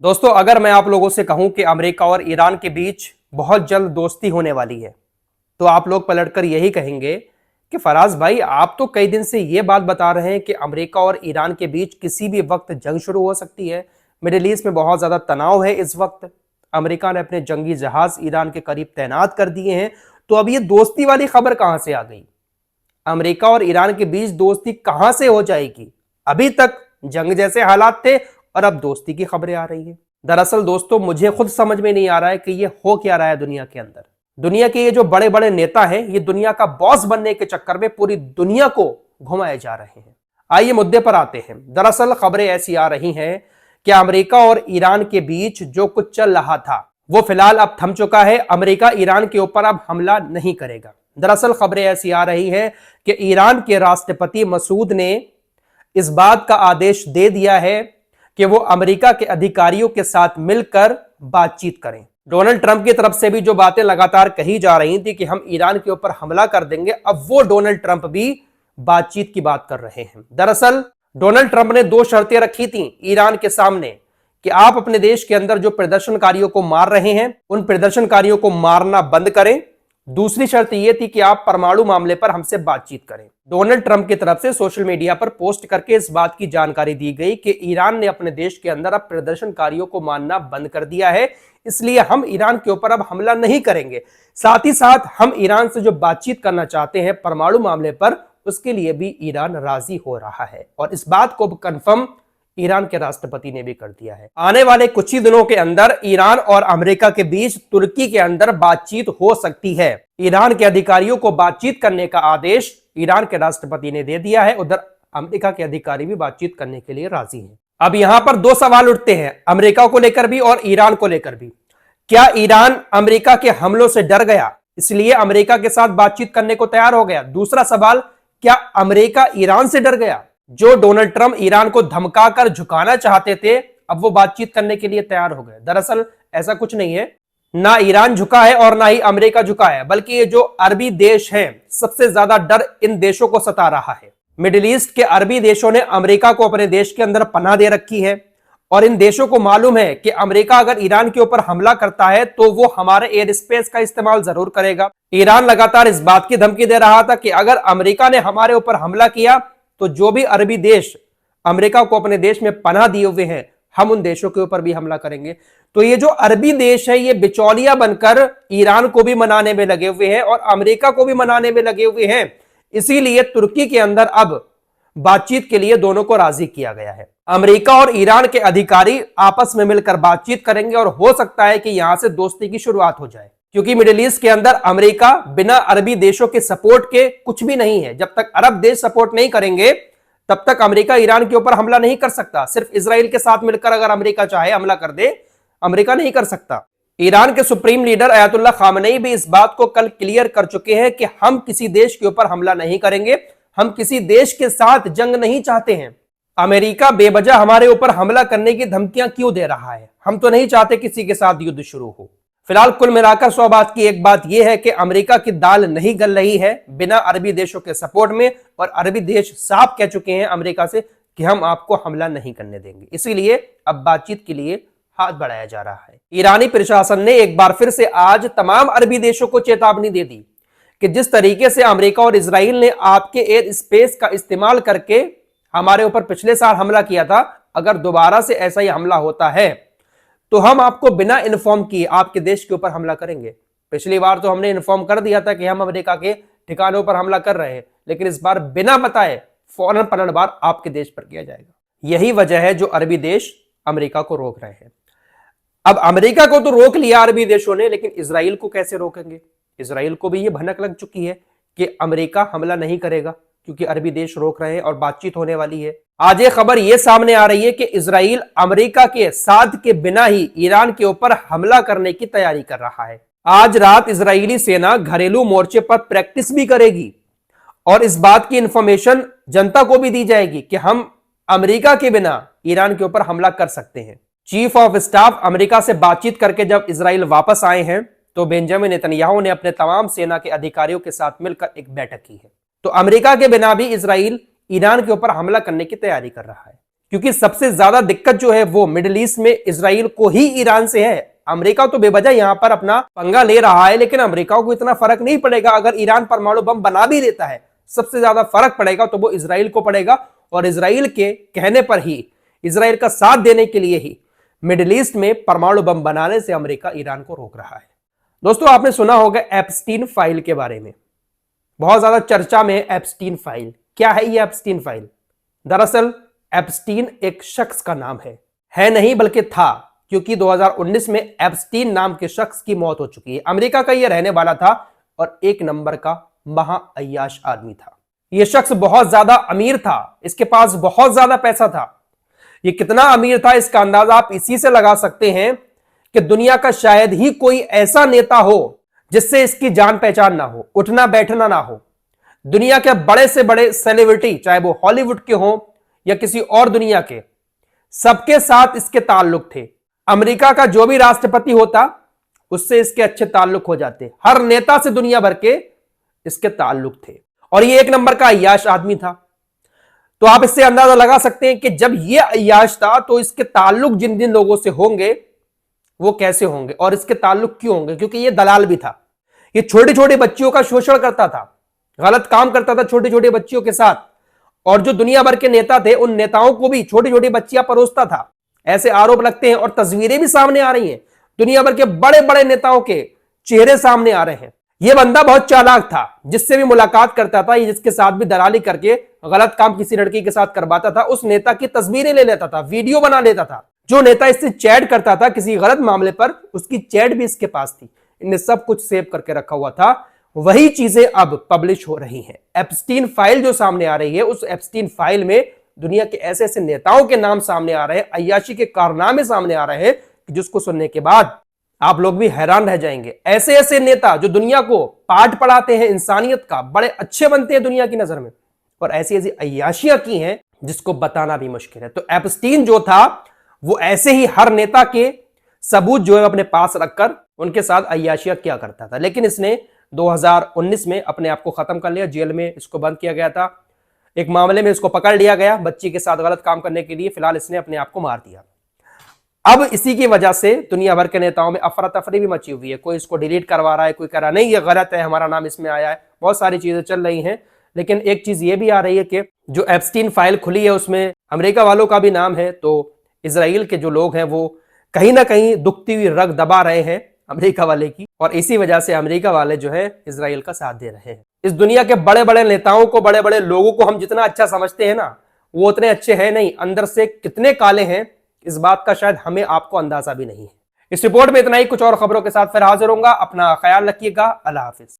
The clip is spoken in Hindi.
दोस्तों, अगर मैं आप लोगों से कहूं कि अमेरिका और ईरान के बीच बहुत जल्द दोस्ती होने वाली है, तो आप लोग पलटकर यही कहेंगे कि फराज भाई, आप तो कई दिन से ये बात बता रहे हैं कि अमेरिका और ईरान के बीच किसी भी वक्त जंग शुरू हो सकती है। मिडिल ईस्ट में बहुत ज्यादा तनाव है इस वक्त। अमेरिका ने अपने जंगी जहाज ईरान के करीब तैनात कर दिए हैं। तो अब ये दोस्ती वाली खबर कहां से आ गई? अमेरिका और ईरान के बीच दोस्ती कहां से हो जाएगी? अभी तक जंग जैसे हालात थे और अब दोस्ती की खबरें आ रही है। दरअसल दोस्तों, मुझे खुद समझ में नहीं आ रहा है कि ये हो क्या रहा है दुनिया के अंदर। दुनिया के ये जो बड़े बड़े नेता हैं, ये दुनिया का बॉस बनने के चक्कर में पूरी दुनिया को घुमाए जा रहे हैं। आइए मुद्दे पर आते हैं। दरअसल खबरें ऐसी आ रही हैं कि अमेरिका और ईरान के बीच जो कुछ चल रहा था वो फिलहाल अब थम चुका है। अमेरिका ईरान के ऊपर अब हमला नहीं करेगा। दरअसल खबरें ऐसी आ रही है कि ईरान के राष्ट्रपति मसूद ने इस बात का आदेश दे दिया है कि वो अमेरिका के अधिकारियों के साथ मिलकर बातचीत करें। डोनाल्ड ट्रंप की तरफ से भी जो बातें लगातार कही जा रही थी कि हम ईरान के ऊपर हमला कर देंगे, अब वो डोनाल्ड ट्रंप भी बातचीत की बात कर रहे हैं। दरअसल डोनाल्ड ट्रंप ने दो शर्तें रखी थी ईरान के सामने कि आप अपने देश के अंदर जो प्रदर्शनकारियों को मार रहे हैं, उन प्रदर्शनकारियों को मारना बंद करें। दूसरी शर्त यह थी कि आप परमाणु मामले पर हमसे बातचीत करें। डोनाल्ड ट्रंप की तरफ से सोशल मीडिया पर पोस्ट करके इस बात की जानकारी दी गई कि ईरान ने अपने देश के अंदर अब प्रदर्शनकारियों को मारना बंद कर दिया है, इसलिए हम ईरान के ऊपर अब हमला नहीं करेंगे। साथ ही साथ हम ईरान से जो बातचीत करना चाहते हैं परमाणु मामले पर, उसके लिए भी ईरान राजी हो रहा है। और इस बात को कंफर्म ईरान के राष्ट्रपति ने भी कर दिया है। आने वाले कुछ ही दिनों के अंदर ईरान और अमेरिका के बीच तुर्की के अंदर बातचीत हो सकती है। ईरान के अधिकारियों को बातचीत करने का आदेश ईरान के राष्ट्रपति ने दे दिया है। उधर अमेरिका के अधिकारी भी बातचीत करने के लिए राजी हैं। अब यहां पर दो सवाल उठते हैं, अमेरिका को लेकर भी और ईरान को लेकर भी। क्या ईरान अमेरिका के हमलों से डर गया, इसलिए अमेरिका के साथ बातचीत करने को तैयार हो गया? दूसरा सवाल, क्या अमेरिका ईरान से डर गया? जो डोनाल्ड ट्रंप ईरान को धमकाकर झुकाना चाहते थे, अब वो बातचीत करने के लिए तैयार हो गए। दरअसल ऐसा कुछ नहीं है, ना ईरान झुका है और ना ही अमेरिका झुका है, बल्कि ये जो अरबी देश हैं, सबसे ज्यादा डर इन देशों को सता रहा है। मिडिल ईस्ट के अरबी देशों ने अमेरिका को अपने देश के अंदर पनाह दे रखी है और इन देशों को मालूम है कि अमेरिका अगर ईरान के ऊपर हमला करता है तो वो हमारे एयर स्पेस का इस्तेमाल जरूर करेगा। ईरान लगातार इस बात की धमकी दे रहा था कि अगर अमेरिका ने हमारे ऊपर हमला किया तो जो भी अरबी देश अमेरिका को अपने देश में पनाह दिए हुए हैं, हम उन देशों के ऊपर भी हमला करेंगे। तो ये जो अरबी देश है, ये बिचौलिया बनकर ईरान को भी मनाने में लगे हुए हैं और अमेरिका को भी मनाने में लगे हुए हैं। इसीलिए तुर्की के अंदर अब बातचीत के लिए दोनों को राजी किया गया है। अमेरिका और ईरान के अधिकारी आपस में मिलकर बातचीत करेंगे और हो सकता है कि यहां से दोस्ती की शुरुआत हो जाए, क्योंकि मिडिल ईस्ट के अंदर अमेरिका बिना अरबी देशों के सपोर्ट के कुछ भी नहीं है। जब तक अरब देश सपोर्ट नहीं करेंगे तब तक अमेरिका ईरान के ऊपर हमला नहीं कर सकता। सिर्फ इजराइल के साथ मिलकर अगर अमेरिका चाहे हमला कर दे, अमेरिका नहीं कर सकता। ईरान के सुप्रीम लीडर अयातुल्ला खामनेई भी इस बात को कल क्लियर कर चुके हैं कि हम किसी देश के ऊपर हमला नहीं करेंगे, हम किसी देश के साथ जंग नहीं चाहते हैं। अमेरिका बेवजह हमारे ऊपर हमला करने की धमकियां क्यों दे रहा है? हम तो नहीं चाहते किसी के साथ युद्ध शुरू हो। फिलहाल कुल मिलाकर 100 बात की एक बात यह है कि अमेरिका की दाल नहीं गल रही है बिना अरबी देशों के सपोर्ट में, और अरबी देश साफ कह चुके हैं अमेरिका से कि हम आपको हमला नहीं करने देंगे। इसीलिए अब बातचीत के लिए हाथ बढ़ाया जा रहा है। ईरानी प्रशासन ने एक बार फिर से आज तमाम अरबी देशों को चेतावनी दे दी कि जिस तरीके से अमेरिका और इजराइल ने आपके एयर स्पेस का इस्तेमाल करके हमारे ऊपर पिछले साल हमला किया था, अगर दोबारा से ऐसा ही हमला होता है तो हम आपको बिना इन्फॉर्म किए आपके देश के ऊपर हमला करेंगे। पिछली बार तो हमने इन्फॉर्म कर दिया था कि हम अमेरिका के ठिकानों पर हमला कर रहे हैं, लेकिन इस बार बिना बताए फौरन पलटवार आपके देश पर किया जाएगा। यही वजह है जो अरबी देश अमेरिका को रोक रहे हैं। अब अमेरिका को तो रोक लिया अरबी देशों ने, लेकिन इजराइल को कैसे रोकेंगे? इजराइल को भी ये भनक लग चुकी है कि अमेरिका हमला नहीं करेगा क्योंकि अरबी देश रोक रहे हैं और बातचीत होने वाली है। आज ये खबर ये सामने आ रही है कि इजराइल अमेरिका के साथ के बिना ही ईरान के ऊपर हमला करने की तैयारी कर रहा है। आज रात इजरायली सेना घरेलू मोर्चे पर प्रैक्टिस भी करेगी और इस बात की इंफॉर्मेशन जनता को भी दी जाएगी कि हम अमेरिका के बिना ईरान के ऊपर हमला कर सकते हैं। चीफ ऑफ स्टाफ अमेरिका से बातचीत करके जब इजराइल वापस आए हैं तो बेंजामिन नेतन्याहू ने अपने तमाम सेना के अधिकारियों के साथ मिलकर एक बैठक की है। तो अमेरिका के बिना भी इजराइल ईरान के ऊपर हमला करने की तैयारी कर रहा है, क्योंकि सबसे ज्यादा दिक्कत जो है वो मिडिल ईस्ट में इजराइल को ही ईरान से है। अमेरिका तो बेवजह यहां पर अपना पंगा ले रहा है, लेकिन अमेरिका को इतना फर्क नहीं पड़ेगा। अगर ईरान परमाणु बम बना भी लेता है, सबसे ज्यादा फर्क पड़ेगा तो वो इजराइल को पड़ेगा, और इजराइल के कहने पर ही, इजराइल का साथ देने के लिए ही मिडिल ईस्ट में परमाणु बम बनाने से अमेरिका ईरान को रोक रहा है। दोस्तों, आपने सुना होगा एप्स्टीन फाइल के बारे में, बहुत ज्यादा चर्चा में एप्स्टीन फाइल। क्या है ये एप्स्टीन फाइल? दरअसल एप्स्टीन एक शख्स का नाम है नहीं बल्कि था, क्योंकि 2019 में एप्स्टीन नाम के शख्स की मौत हो चुकी है। अमेरिका का यह रहने वाला था और एक नंबर का महाअय्याश आदमी था। यह शख्स बहुत ज्यादा अमीर था, इसके पास बहुत ज्यादा पैसा था। ये कितना अमीर था इसका अंदाजा आप इसी से लगा सकते हैं कि दुनिया का शायद ही कोई ऐसा नेता हो जिससे इसकी जान पहचान ना हो, उठना बैठना ना हो। दुनिया के बड़े से बड़े सेलिब्रिटी, चाहे वो हॉलीवुड के हों या किसी और दुनिया के, सबके साथ इसके ताल्लुक थे। अमेरिका का जो भी राष्ट्रपति होता उससे इसके अच्छे ताल्लुक हो जाते। हर नेता से दुनिया भर के इसके ताल्लुक थे, और ये एक नंबर का अय्याश आदमी था। तो आप इससे अंदाजा लगा सकते हैं कि जब ये अय्याश था तो इसके ताल्लुक जिन जिन लोगों से होंगे वो कैसे होंगे, और इसके ताल्लुक क्यों होंगे? क्योंकि ये दलाल भी था। ये छोटे छोटे बच्चियों का शोषण करता था, गलत काम करता था छोटे छोटे बच्चियों के साथ, और जो दुनिया भर के नेता थे उन नेताओं को भी छोटी छोटी बच्चियां परोसता था। ऐसे आरोप लगते हैं और तस्वीरें भी सामने आ रही हैं, दुनिया भर के बड़े बड़े नेताओं के चेहरे सामने आ रहे हैं। यह बंदा बहुत चालाक था, जिससे भी मुलाकात करता था, जिसके साथ भी दलाली करके गलत काम किसी लड़की के साथ करवाता था, उस नेता की तस्वीरें ले लेता था, वीडियो बना लेता था। जो नेता इससे चैट करता था किसी गलत मामले पर, उसकी चैट भी इसके पास थी। इन्हें सब कुछ सेव करके रखा हुआ था। वही चीजें अब पब्लिश हो रही हैं। एप्स्टीन फाइल जो सामने आ रही है, उस एप्स्टीन फाइल में दुनिया के ऐसे ऐसे नेताओं के नाम सामने आ रहे हैं, अय्याशी के कारनामे सामने आ रहे हैं, जिसको सुनने के बाद आप लोग भी हैरान रह जाएंगे। ऐसे ऐसे नेता जो दुनिया को पाठ पढ़ाते हैं इंसानियत का, बड़े अच्छे बनते हैं दुनिया की नजर में, और ऐसी ऐसी अय्याशियां की हैं जिसको बताना भी मुश्किल है। तो एप्स्टीन जो था वो ऐसे ही हर नेता के सबूत जो है अपने पास रखकर उनके साथ अय्याशियां किया करता था। लेकिन इसने 2019 में अपने आप को खत्म कर लिया, जेल में इसको बंद किया गया था। एक मामले में इसको पकड़ लिया गया बच्ची के साथ गलत काम करने के लिए। फिलहाल इसने अपने आप को मार दिया। अब इसी की वजह से दुनिया भर के नेताओं में अफरा तफरी भी मची हुई है। कोई इसको डिलीट करवा रहा है, कोई कह रहा नहीं ये गलत है, हमारा नाम इसमें आया है। बहुत सारी चीजें चल रही हैं, लेकिन एक चीज ये भी आ रही है कि जो एप्स्टीन फाइल खुली है उसमें अमेरिका वालों का भी नाम है। तो इजराइल के जो लोग हैं वो कहीं ना कहीं दुखती हुई रग दबा रहे हैं अमेरिका वाले की, और इसी वजह से अमेरिका वाले जो है इजराइल का साथ दे रहे हैं। इस दुनिया के बड़े बड़े नेताओं को, बड़े बड़े लोगों को हम जितना अच्छा समझते हैं ना, वो उतने अच्छे हैं नहीं। अंदर से कितने काले हैं इस बात का शायद हमें आपको अंदाजा भी नहीं है। इस रिपोर्ट में इतना ही। कुछ और खबरों के साथ फिर हाजिर होऊंगा। अपना ख्याल रखिएगा। अल्लाह हाफिज।